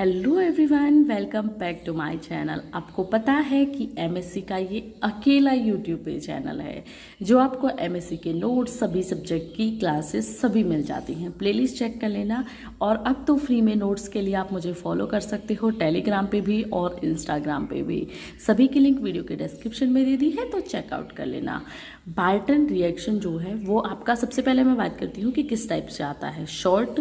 Hello everyone, welcome back to my channel. आपको पता है कि एमएससी का ये अकेला यूट्यूब पे चैनल है जो आपको एमएससी के नोट्स, सभी सब्जेक्ट की क्लासेस सभी मिल जाती हैं। प्लेलिस्ट चेक कर लेना। और अब तो फ्री में नोट्स के लिए आप मुझे फॉलो कर सकते हो टेलीग्राम पे भी और इंस्टाग्राम पे भी। सभी की लिंक वीडियो के डिस्क्रिप्शन में दे दी है, तो चेकआउट कर लेना। बार्टन रिएक्शन जो है वो आपका, सबसे पहले मैं बात करती हूँ कि किस टाइप से आता है, शॉर्ट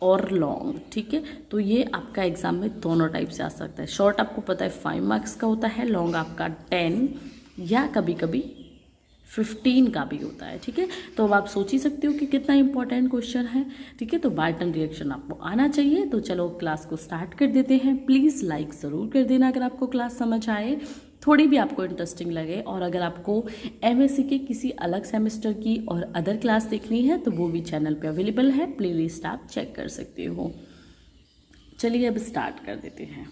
और लॉन्ग। ठीक है, तो ये आपका एग्जाम में दोनों टाइप से आ सकता है। शॉर्ट आपको पता है 5 मार्क्स का होता है, लॉन्ग आपका 10 या कभी कभी 15 का भी होता है। ठीक है, तो अब आप सोच ही सकते हो कि कितना इंपॉर्टेंट क्वेश्चन है। ठीक है, तो बार्टन रिएक्शन आपको आना चाहिए। तो चलो क्लास को स्टार्ट कर देते हैं। प्लीज़ लाइक ज़रूर कर देना अगर आपको क्लास समझ आए, थोड़ी भी आपको इंटरेस्टिंग लगे। और अगर आपको एमएससी के किसी अलग सेमेस्टर की और अदर क्लास देखनी है तो वो भी चैनल पे अवेलेबल है, प्लेलिस्ट आप चेक कर सकते हो। चलिए अब स्टार्ट कर देते हैं।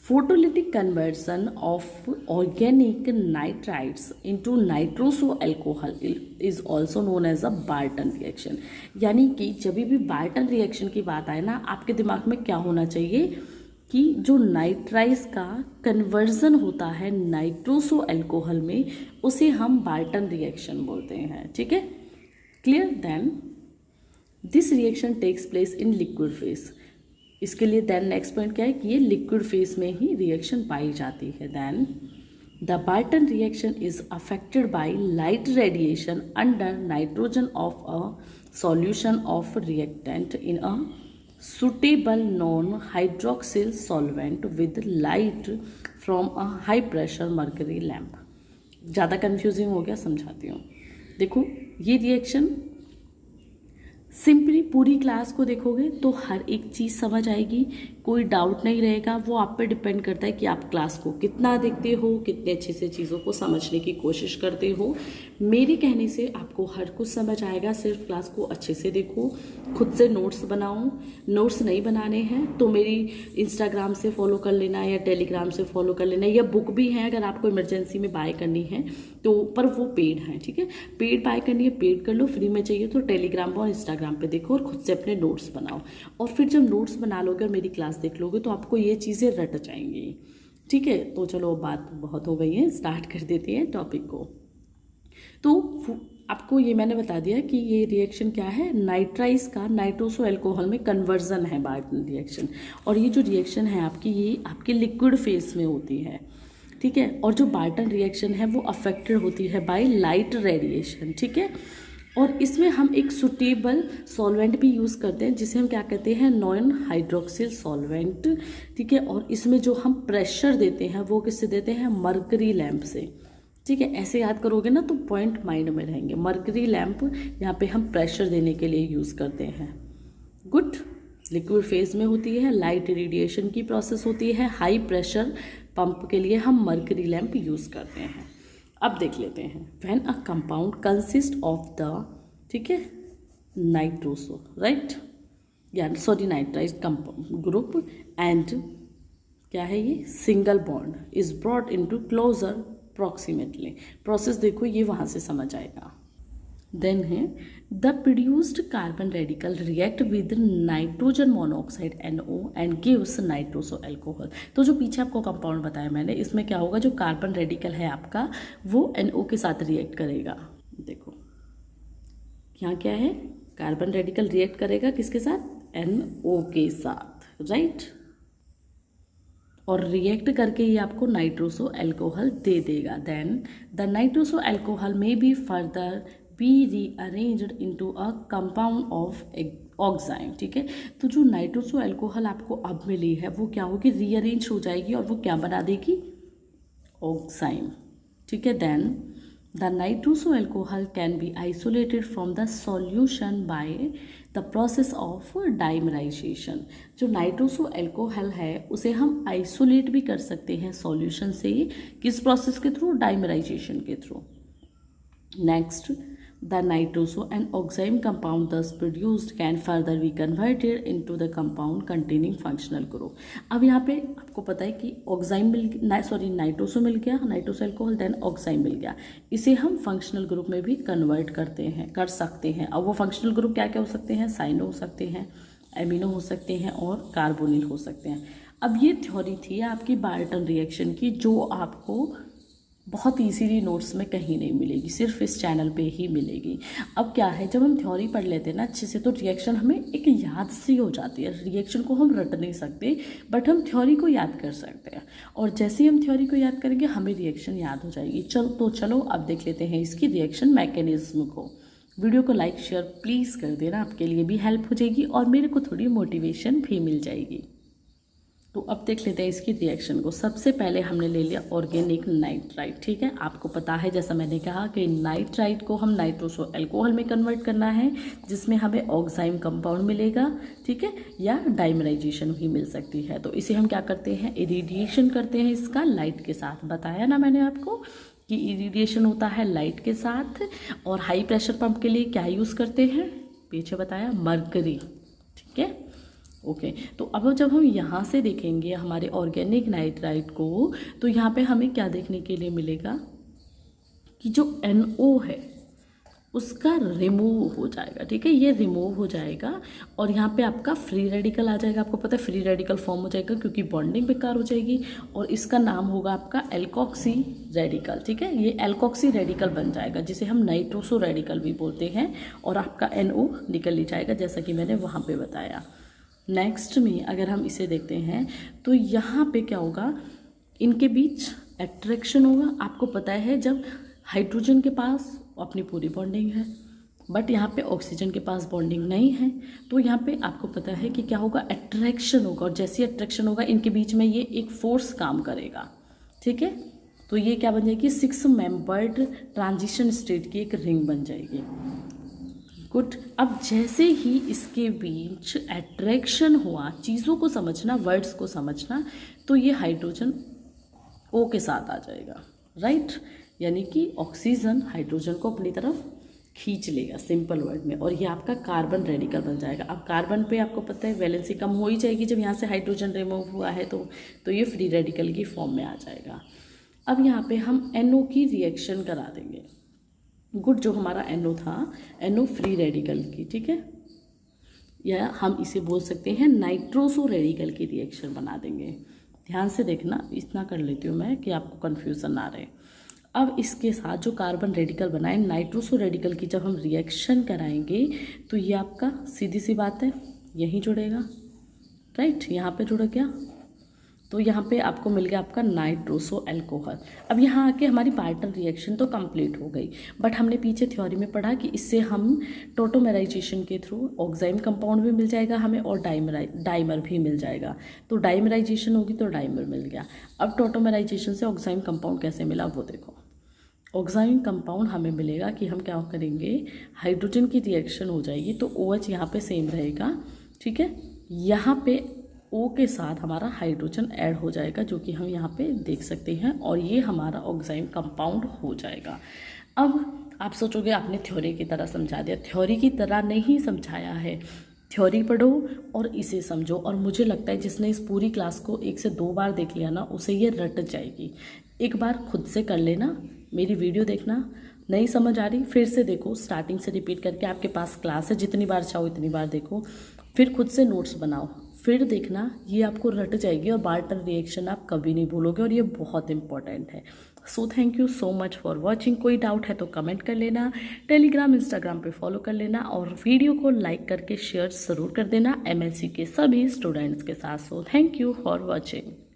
Photolytic conversion of organic nitrites into nitroso alcohol is also known as a Barton reaction. यानी कि जब भी बार्टन रिएक्शन की बात आए ना, आपके दिमाग में क्या होना चाहिए कि जो नाइट्राइज का कन्वर्जन होता है नाइट्रोसो अल्कोहल में, उसे हम बार्टन रिएक्शन बोलते हैं। ठीक है, clear. Then this reaction takes place in liquid phase. इसके लिए देन नेक्स्ट पॉइंट क्या है कि ये लिक्विड फेस में ही रिएक्शन पाई जाती है। Then the Barton reaction is affected by light radiation under nitrogen of a solution of reactant in a suitable non-hydroxyl solvent with light from a high pressure mercury lamp। ज़्यादा confusing हो गया, समझाती हूँ। देखो, ये रिएक्शन सिंपली पूरी class को देखोगे तो हर एक चीज़ समझ आएगी, कोई डाउट नहीं रहेगा। वो आप पे डिपेंड करता है कि आप क्लास को कितना देखते हो, कितने अच्छे से चीज़ों को समझने की कोशिश करते हो। मेरे कहने से आपको हर कुछ समझ आएगा, सिर्फ क्लास को अच्छे से देखो, खुद से नोट्स बनाओ। नोट्स नहीं बनाने हैं तो मेरी इंस्टाग्राम से फॉलो कर लेना या टेलीग्राम से फॉलो कर लेना, या बुक भी है अगर आपको इमरजेंसी में बाय करनी है तो, पर वो पेड है। ठीक है, पेड बाय करनी है पेड कर लो, फ्री में चाहिए तो टेलीग्राम और इंस्टाग्राम पे देखो और खुद से अपने नोट्स बनाओ। और फिर जब नोट्स बना लोगे और मेरी क्लास देख लोगे तो आपको ये चीज़ें रट जाएंगी। ठीक है, तो चलो बात बहुत हो गई है, स्टार्ट कर देते हैं टॉपिक को। तो आपको ये मैंने बता दिया कि ये रिएक्शन क्या है, नाइट्राइज का नाइट्रोसो अल्कोहल में कन्वर्जन है बार्टन रिएक्शन। और ये जो रिएक्शन है आपकी, ये आपके लिक्विड फेस में होती है। ठीक है, और जो बार्टन रिएक्शन है वो अफेक्टेड होती है बाय लाइट रेडिएशन। ठीक है, और इसमें हम एक सुटेबल सॉल्वेंट भी यूज़ करते हैं जिसे हम क्या कहते हैं, नॉन हाइड्रोक्सिल सॉल्वेंट। ठीक है, और इसमें जो हम प्रेशर देते हैं वो किससे देते हैं, मरकरी लैंप से। ठीक है, ऐसे याद करोगे ना तो पॉइंट माइंड में रहेंगे। मरकरी लैंप यहाँ पे हम प्रेशर देने के लिए यूज़ करते हैं। गुड, लिक्विड फेज में होती है, लाइट रेडिएशन की प्रोसेस होती है, हाई प्रेशर पंप के लिए हम मरकरी लैंप यूज़ करते हैं। अब देख लेते हैं, when a compound consist of the, ठीक है, नाइट्रोसो, राइट, या sorry nitrites compound group and क्या है ये, single bond is brought into closer proximately. Process देखो, ये वहाँ से समझ आएगा। देन है the produced carbon radical react with nitrogen monoxide NO and gives nitroso alcohol. तो जो पीछे आपको कंपाउंड बताया मैंने, इसमें क्या होगा, जो कार्बन रेडिकल है आपका वो NO के साथ रिएक्ट करेगा। देखो यहाँ क्या है, कार्बन रेडिकल रिएक्ट करेगा किसके साथ, NO के साथ, राइट। और रिएक्ट करके ये आपको नाइट्रोसो अल्कोहल दे देगा। देन द नाइट्रोसो अल्कोहल में be further be rearranged into a compound of oxime. ठीक है, तो जो नाइट्रोसो अल्कोहल आपको अब मिली है वो क्या होगी, रीअरेंज हो जाएगी और वो क्या बना देगी, ऑक्साइम। ठीक है, then the nitroso alcohol can be isolated from the solution by the process of dimerization. जो नाइट्रोसो अल्कोहल है उसे हम आइसोलेट भी कर सकते हैं सॉल्यूशन से, किस प्रोसेस के थ्रू, डाइमराइजेशन के through. Next, the nitroso and oxime compound thus produced can further be converted into the compound containing functional group। अब यहाँ पे आपको पता है कि ऑक्साइम नाइट्रोसो मिल गया, नाइट्रोसो अल्कोहल, देन ऑक्साइम मिल गया, इसे हम फंक्शनल ग्रुप में भी कन्वर्ट कर सकते हैं। अब वो फंक्शनल ग्रुप क्या क्या हो सकते हैं, साइनो हो सकते हैं, एमिनो हो सकते हैं और कार्बोनिल हो सकते हैं। अब ये थ्योरी थी आपकी बार्टन रिएक्शन की, जो आपको बहुत इजीली नोट्स में कहीं नहीं मिलेगी, सिर्फ इस चैनल पे ही मिलेगी। अब क्या है, जब हम थ्योरी पढ़ लेते हैं ना अच्छे से, तो रिएक्शन हमें एक याद सी हो जाती है। रिएक्शन को हम रट नहीं सकते, बट हम थ्योरी को याद कर सकते हैं, और जैसे ही हम थ्योरी को याद करेंगे हमें रिएक्शन याद हो जाएगी। चलो अब देख लेते हैं इसकी रिएक्शन मैकेनिज्म को। वीडियो को लाइक शेयर प्लीज़ कर देना, आपके लिए भी हेल्प हो जाएगी और मेरे को थोड़ी मोटिवेशन भी मिल जाएगी। तो अब देख लेते हैं इसकी रिएक्शन को। सबसे पहले हमने ले लिया ऑर्गेनिक नाइट्राइट, ठीक है। आपको पता है, जैसा मैंने कहा कि नाइट्राइट को हम नाइट्रोसो अल्कोहल में कन्वर्ट करना है, जिसमें हमें ऑक्साइम कंपाउंड मिलेगा, ठीक है, या डाइमराइजेशन भी मिल सकती है। तो इसे हम क्या करते हैं, इरिडिएशन करते हैं इसका लाइट के साथ। बताया ना मैंने आपको कि इरिडिएशन होता है लाइट के साथ। और हाई प्रेशर पंप के लिए क्या यूज़ करते हैं, पीछे बताया, मरकरी, ठीक है, ओके। तो अब जब हम यहाँ से देखेंगे हमारे ऑर्गेनिक नाइट्राइट को, तो यहाँ पे हमें क्या देखने के लिए मिलेगा कि जो NO है उसका रिमूव हो जाएगा, ठीक है, ये रिमूव हो जाएगा और यहाँ पे आपका फ्री रेडिकल आ जाएगा। आपको पता है फ्री रेडिकल फॉर्म हो जाएगा क्योंकि बॉन्डिंग बेकार हो जाएगी, और इसका नाम होगा आपका एल्कोक्सी रेडिकल, ठीक है। ये एल्कोक्सी रेडिकल बन जाएगा, जिसे हम नाइट्रोसो रेडिकल भी बोलते हैं, और आपका NO निकल ही जाएगा, जैसा कि मैंने वहाँ पर बताया। नेक्स्ट में अगर हम इसे देखते हैं तो यहाँ पे क्या होगा, इनके बीच अट्रैक्शन होगा। आपको पता है जब हाइड्रोजन के पास अपनी पूरी बॉन्डिंग है, बट यहाँ पे ऑक्सीजन के पास बॉन्डिंग नहीं है, तो यहाँ पे आपको पता है कि क्या होगा, अट्रैक्शन होगा, और जैसे अट्रैक्शन होगा इनके बीच में ये एक फोर्स काम करेगा, ठीक है। तो ये क्या बन जाएगी, 6 मेंबर्ड ट्रांजिशन स्टेट की एक रिंग बन जाएगी। गुड। अब जैसे ही इसके बीच अट्रैक्शन हुआ, चीज़ों को समझना, वर्ड्स को समझना, तो ये हाइड्रोजन O के साथ आ जाएगा, राइट। यानी कि ऑक्सीजन हाइड्रोजन को अपनी तरफ खींच लेगा, सिंपल वर्ड में, और ये आपका कार्बन रेडिकल बन जाएगा। अब कार्बन पे आपको पता है वैलेंसी कम हो ही जाएगी, जब यहाँ से हाइड्रोजन रिमूव हुआ है तो ये फ्री रेडिकल की फॉर्म में आ जाएगा। अब यहाँ पे हम NO की रिएक्शन करा देंगे। गुड, जो हमारा NO था, NO फ्री रेडिकल की, ठीक है, या हम इसे बोल सकते हैं नाइट्रोसो रेडिकल की रिएक्शन बना देंगे। ध्यान से देखना, इतना कर लेती हूँ मैं कि आपको कन्फ्यूज़न ना रहे। अब इसके साथ जो कार्बन रेडिकल बनाए नाइट्रोसो रेडिकल की जब हम रिएक्शन कराएंगे, तो ये आपका सीधी सी बात है यहीं जुड़ेगा, राइट, यहाँ पे जुड़ गया, तो यहाँ पे आपको मिल गया आपका नाइट्रोसो अल्कोहल। अब यहाँ आके हमारी बार्टन रिएक्शन तो कंप्लीट हो गई, बट हमने पीछे थ्योरी में पढ़ा कि इससे हम टोटोमेराइजेशन के थ्रू ऑक्साइम कंपाउंड भी मिल जाएगा हमें, और डाइमर भी मिल जाएगा। तो डाइमराइजेशन होगी तो डाइमर मिल गया। अब टोटोमेराइजेशन से ऑक्साइम कंपाउंड कैसे मिला वो देखो। ऑक्साइम कंपाउंड हमें मिलेगा कि हम क्या करेंगे, हाइड्रोजन की रिएक्शन हो जाएगी तो OH यहाँ पे सेम रहेगा, ठीक है, यहाँ पे O के साथ हमारा हाइड्रोजन ऐड हो जाएगा, जो कि हम यहाँ पे देख सकते हैं, और ये हमारा ऑक्साइम कंपाउंड हो जाएगा। अब आप सोचोगे आपने थ्योरी की तरह समझा दिया, थ्योरी की तरह नहीं समझाया है। थ्योरी पढ़ो और इसे समझो, और मुझे लगता है जिसने इस पूरी क्लास को 1 से 2 बार देख लिया ना, उसे ये रट जाएगी। एक बार खुद से कर लेना, मेरी वीडियो देखना, नहीं समझ आ रही फिर से देखो, स्टार्टिंग से रिपीट करके, आपके पास क्लास है, जितनी बार चाहो इतनी बार देखो, फिर खुद से नोट्स बनाओ, फिर देखना, ये आपको रट जाएगी, और बार्टन रिएक्शन आप कभी नहीं भूलोगे, और ये बहुत इंपॉर्टेंट है। So thank you so much for watching. कोई डाउट है तो कमेंट कर लेना, टेलीग्राम इंस्टाग्राम पे फॉलो कर लेना, और वीडियो को लाइक करके शेयर ज़रूर कर देना MLC के सभी स्टूडेंट्स के साथ। So thank you for watching.